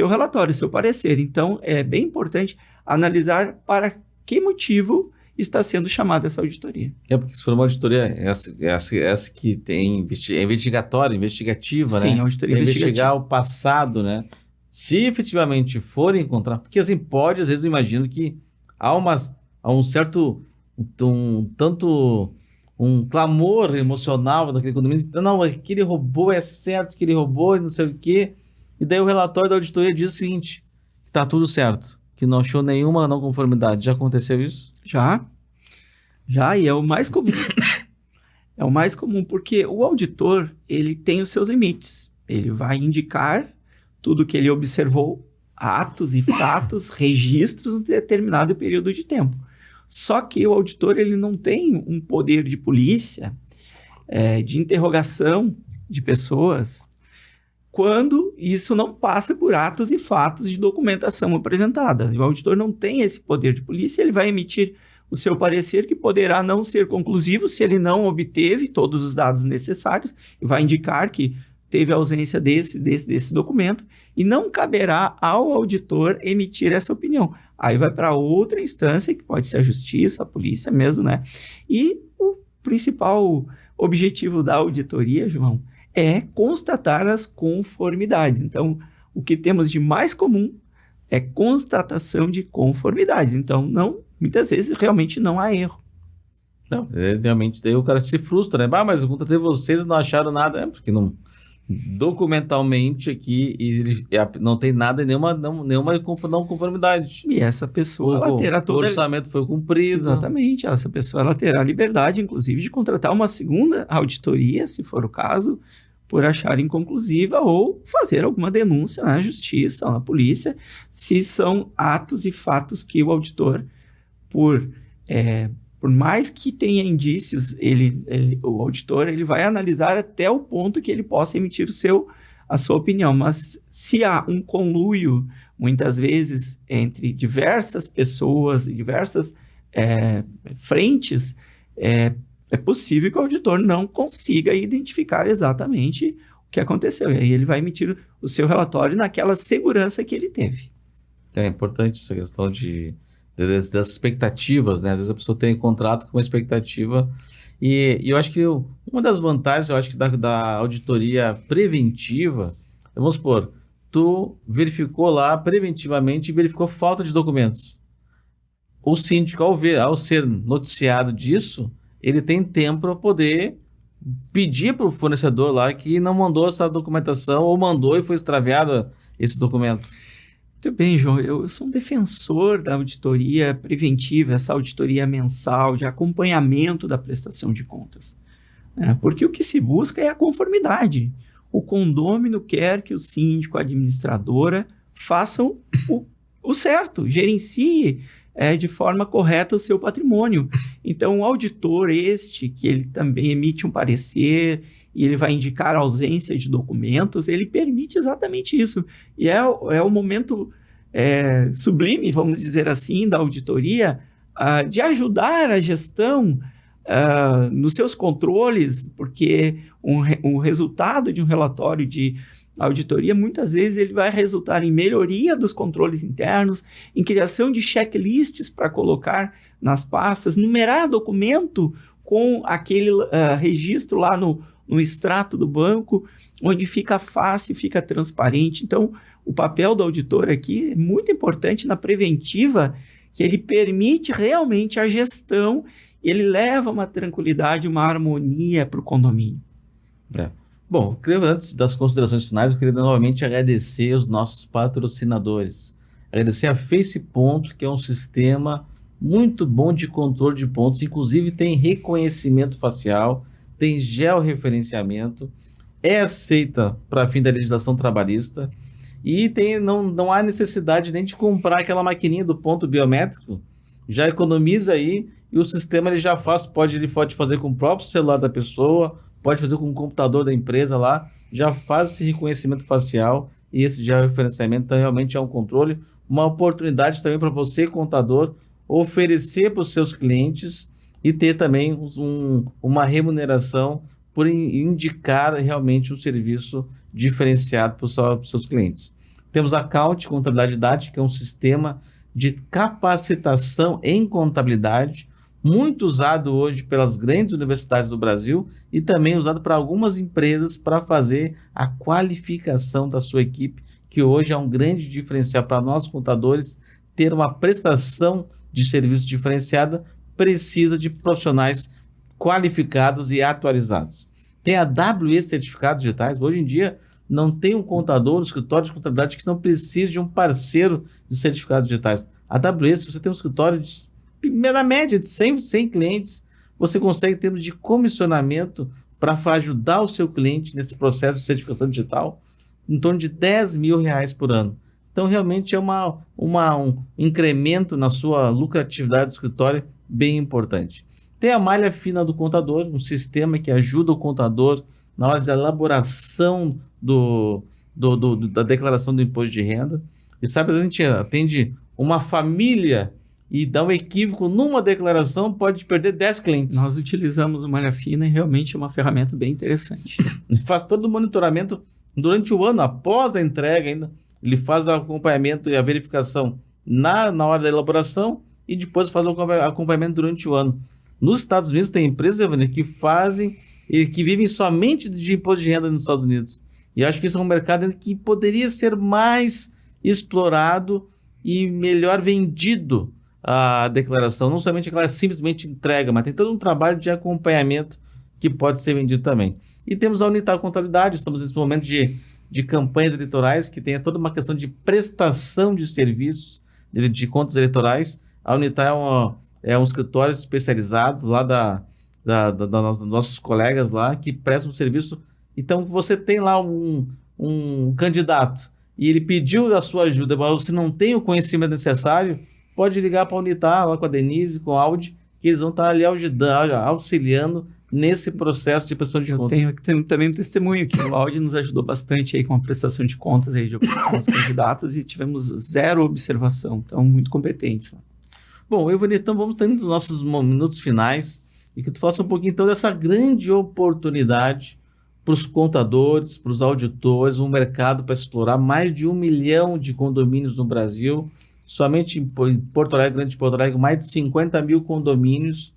relatório, o seu parecer. Então, é bem importante analisar para que motivo está sendo chamada essa auditoria. Porque se for uma auditoria, essa que tem investigativa, sim, né? Auditoria investigar o passado, né? Se efetivamente for encontrar, porque assim, pode, às vezes, eu imagino que há um certo, um clamor emocional daquele condomínio, não, aquele robô é certo, que ele roubou e não sei o quê, e daí o relatório da auditoria diz o seguinte, que está tudo certo, que não achou nenhuma não conformidade. Já aconteceu isso? Já, e é o mais comum. É o mais comum, porque o auditor, ele tem os seus limites. Ele vai indicar tudo que ele observou, atos e fatos, registros em determinado período de tempo. Só que o auditor, ele não tem um poder de polícia, de interrogação de pessoas, quando isso não passa por atos e fatos de documentação apresentada. O auditor não tem esse poder de polícia, ele vai emitir o seu parecer, que poderá não ser conclusivo se ele não obteve todos os dados necessários, e vai indicar que teve ausência desse documento, e não caberá ao auditor emitir essa opinião. Aí vai para outra instância, que pode ser a justiça, a polícia mesmo, né? E o principal objetivo da auditoria, João, é constatar as conformidades. Então, o que temos de mais comum é constatação de conformidades. Então, muitas vezes realmente não há erro. Não, realmente, daí o cara se frustra, né? Mas eu contratei vocês, não acharam nada, porque não... Documentalmente aqui não tem nada, nenhuma não conformidade. E essa pessoa ela terá o orçamento foi cumprido. Exatamente, essa pessoa ela terá liberdade, inclusive, de contratar uma segunda auditoria, se for o caso, por achar inconclusiva, ou fazer alguma denúncia na justiça ou na polícia, se são atos e fatos que o auditor, por mais que tenha indícios, o auditor ele vai analisar até o ponto que ele possa emitir a sua opinião. Mas se há um conluio, muitas vezes, entre diversas pessoas e diversas frentes, é possível que o auditor não consiga identificar exatamente o que aconteceu. E aí ele vai emitir o seu relatório naquela segurança que ele teve. É importante essa questão das expectativas, né? Às vezes a pessoa tem contrato com uma expectativa e eu acho que uma das vantagens, eu acho que da auditoria preventiva, vamos supor, tu verificou lá preventivamente e verificou falta de documentos. O síndico, ao ser noticiado disso, ele tem tempo para poder pedir para o fornecedor lá que não mandou essa documentação ou mandou e foi extraviado esse documento. Muito bem, João. Eu sou um defensor da auditoria preventiva, essa auditoria mensal de acompanhamento da prestação de contas. Porque o que se busca é a conformidade. O condômino quer que o síndico, a administradora, façam o certo, gerencie de forma correta o seu patrimônio. Então, o auditor que ele também emite um parecer e ele vai indicar a ausência de documentos, ele permite exatamente isso. E é o momento sublime, vamos dizer assim, da auditoria, de ajudar a gestão nos seus controles, porque um resultado de um relatório de auditoria, muitas vezes ele vai resultar em melhoria dos controles internos, em criação de checklists para colocar nas pastas, numerar documento com aquele registro lá no extrato do banco, onde fica fácil, fica transparente. Então, o papel do auditor aqui é muito importante na preventiva, que ele permite realmente a gestão, ele leva uma tranquilidade, uma harmonia para o condomínio. Bom, antes das considerações finais, eu queria novamente agradecer os nossos patrocinadores. Agradecer a FacePonto, que é um sistema muito bom de controle de pontos, inclusive tem reconhecimento facial, tem georreferenciamento, é aceita para fim da legislação trabalhista e não há necessidade nem de comprar aquela maquininha do ponto biométrico, já economiza aí e o sistema ele já pode fazer com o próprio celular da pessoa, pode fazer com o computador da empresa lá, já faz esse reconhecimento facial e esse georreferenciamento, então realmente é um controle, uma oportunidade também para você, contador, oferecer para os seus clientes e ter também uma remuneração por indicar realmente um serviço diferenciado para os seus clientes. Temos a Count Contabilidade Didática, que é um sistema de capacitação em contabilidade, muito usado hoje pelas grandes universidades do Brasil e também usado para algumas empresas para fazer a qualificação da sua equipe, que hoje é um grande diferencial para nós contadores. Ter uma prestação de serviço diferenciada precisa de profissionais qualificados e atualizados. Tem a WE Certificados Digitais. Hoje em dia não tem um contador, um escritório de contabilidade que não precise de um parceiro de certificados digitais. A WE, se você tem um escritório na média de 100 clientes, você consegue, em termos de comissionamento, para ajudar o seu cliente nesse processo de certificação digital, em torno de R$10 mil por ano. Então, realmente é um incremento na sua lucratividade do escritório bem importante. Tem a malha fina do contador, um sistema que ajuda o contador na hora da elaboração da declaração do imposto de renda. E sabe, a gente atende uma família e dá um equívoco numa declaração, pode perder 10 clientes. Nós utilizamos o malha fina e realmente é uma ferramenta bem interessante. Faz todo o monitoramento durante o ano, após a entrega ainda. Ele faz o acompanhamento e a verificação na hora da elaboração e depois faz o acompanhamento durante o ano. Nos Estados Unidos tem empresas, Evandro, que fazem e que vivem somente de imposto de renda nos Estados Unidos. E acho que isso é um mercado que poderia ser mais explorado e melhor vendido a declaração. Não somente aquela simplesmente entrega, mas tem todo um trabalho de acompanhamento que pode ser vendido também. E temos a Unitar Contabilidade. Estamos nesse momento de campanhas eleitorais que tem toda uma questão de prestação de serviços de contas eleitorais. A Unitar é um escritório especializado lá dos nossos colegas lá que prestam um serviço. Então, você tem lá um candidato e ele pediu a sua ajuda, mas você não tem o conhecimento necessário, pode ligar para a Unitar, lá com a Denise, com o Audi, que eles vão estar ali auxiliando nesse processo de prestação de contas. Eu tenho também um testemunho que o Audi nos ajudou bastante aí com a prestação de contas aí de alguns candidatos e tivemos zero observação, então muito competentes. Bom, Evandro, então vamos tendo os nossos minutos finais e que tu faça um pouquinho então dessa grande oportunidade para os contadores, para os auditores, um mercado para explorar mais de 1 milhão de condomínios no Brasil, somente em Porto Alegre, Grande Porto Alegre, mais de 50 mil condomínios,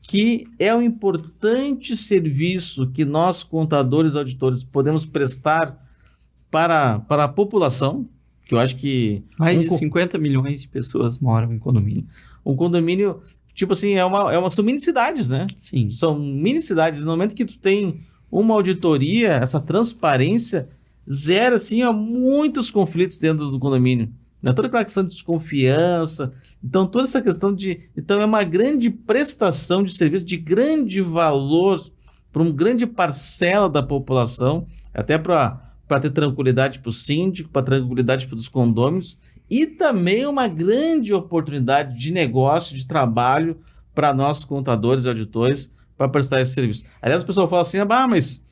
que é um importante serviço que nós, contadores e auditores, podemos prestar para a população, que eu acho que... Mais de 50 milhões de pessoas moram em condomínios. Um condomínio tipo assim, são mini cidades, né? Sim. São mini cidades. No momento que tu tem uma auditoria, essa transparência zera, assim, muitos conflitos dentro do condomínio. Né? Toda aquela questão de desconfiança. Então, toda essa questão Então, é uma grande prestação de serviço de grande valor para uma grande parcela da população, até para ter tranquilidade para o síndico, para tranquilidade para os condôminos, e também uma grande oportunidade de negócio, de trabalho para nós contadores e auditores para prestar esse serviço. Aliás, o pessoal fala assim, mas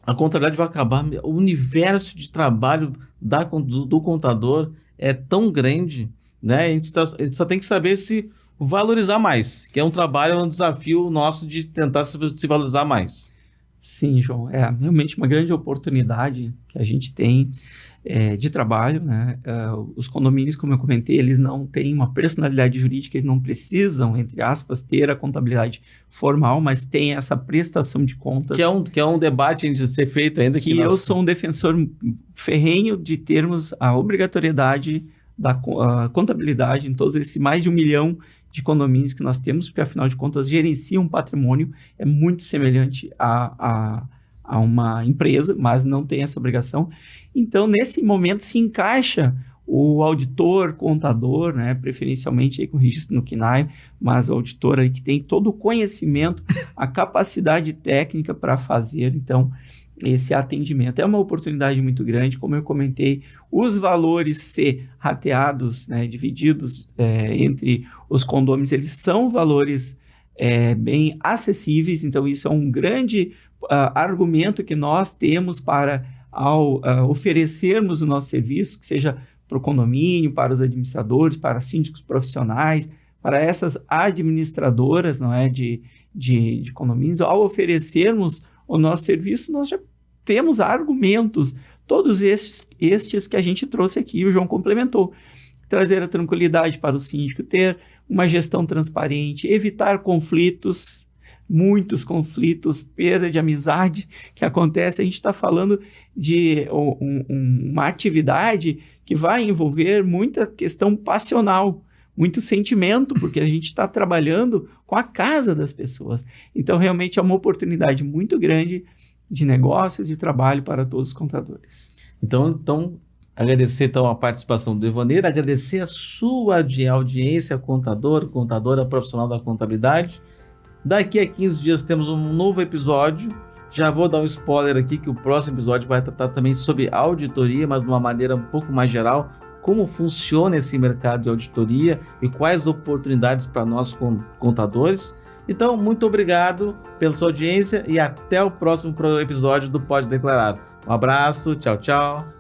a contabilidade vai acabar, o universo de trabalho do contador é tão grande, né? A gente só tem que saber se valorizar mais, que é um trabalho, um desafio nosso de tentar se valorizar mais. Sim, João, é realmente uma grande oportunidade que a gente tem de trabalho, né? Os condomínios, como eu comentei, eles não têm uma personalidade jurídica, eles não precisam, entre aspas, ter a contabilidade formal, mas tem essa prestação de contas. Que é um debate a ser feito ainda. Eu sou um defensor ferrenho de termos a obrigatoriedade da contabilidade em todos esses mais de 1 milhão de condomínios que nós temos, porque afinal de contas gerenciam um patrimônio, é muito semelhante a uma empresa, mas não tem essa obrigação. Então, nesse momento se encaixa o auditor, contador, né, preferencialmente aí com registro no CNAE, mas o auditor aí que tem todo o conhecimento, a capacidade técnica para fazer, então, esse atendimento. É uma oportunidade muito grande, como eu comentei, os valores ser rateados, né, divididos entre os condôminos, eles são valores bem acessíveis, então isso é um grande argumento que nós temos para, ao oferecermos o nosso serviço, que seja para o condomínio, para os administradores, para síndicos profissionais, para essas administradoras, não é, de condomínios, ao oferecermos o nosso serviço, nós já temos argumentos, todos estes que a gente trouxe aqui, o João complementou. Trazer a tranquilidade para o síndico, ter uma gestão transparente, evitar conflitos, muitos conflitos, perda de amizade que acontece. A gente está falando de uma atividade que vai envolver muita questão passional, muito sentimento, porque a gente está trabalhando com a casa das pessoas. Então, realmente é uma oportunidade muito grande de negócios, de trabalho para todos os contadores. Então agradecer então a participação do Evaneiro, agradecer a sua audiência, contadora profissional da contabilidade. Daqui a 15 dias temos um novo episódio. Já vou dar um spoiler aqui que o próximo episódio vai tratar também sobre auditoria, mas de uma maneira um pouco mais geral, como funciona esse mercado de auditoria e quais oportunidades para nós contadores. Então, muito obrigado pela sua audiência e até o próximo episódio do Pode Declarar. Um abraço, tchau, tchau.